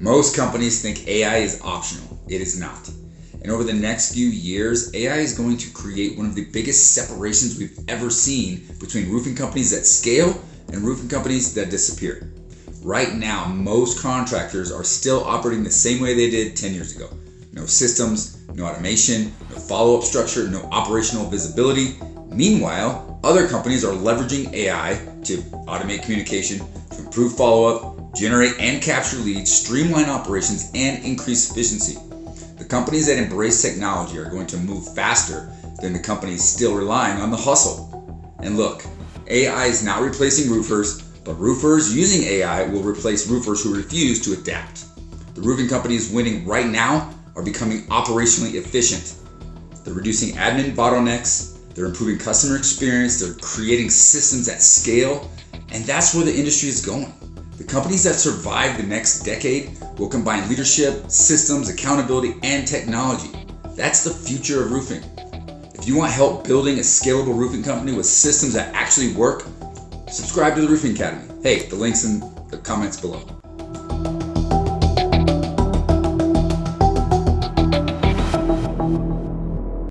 Most companies think AI is optional. It is not. And over the next few years, AI is going to create one of the biggest separations we've ever seen between roofing companies that scale and roofing companies that disappear. Right now, most contractors are still operating the same way they did 10 years ago. No systems, no automation, no follow-up structure, no operational visibility. Meanwhile, other companies are leveraging AI to automate communication, to improve follow-up, generate and capture leads, streamline operations, and increase efficiency. The companies that embrace technology are going to move faster than the companies still relying on the hustle. And look, AI is not replacing roofers, but roofers using AI will replace roofers who refuse to adapt. The roofing companies winning right now are becoming operationally efficient. They're reducing admin bottlenecks, they're improving customer experience, they're creating systems at scale, and that's where the industry is going. The companies that survive the next decade will combine leadership, systems, accountability, and technology. That's the future of roofing. If you want help building a scalable roofing company with systems that actually work, subscribe to the Roofing Academy. Hey, the link's in the comments below.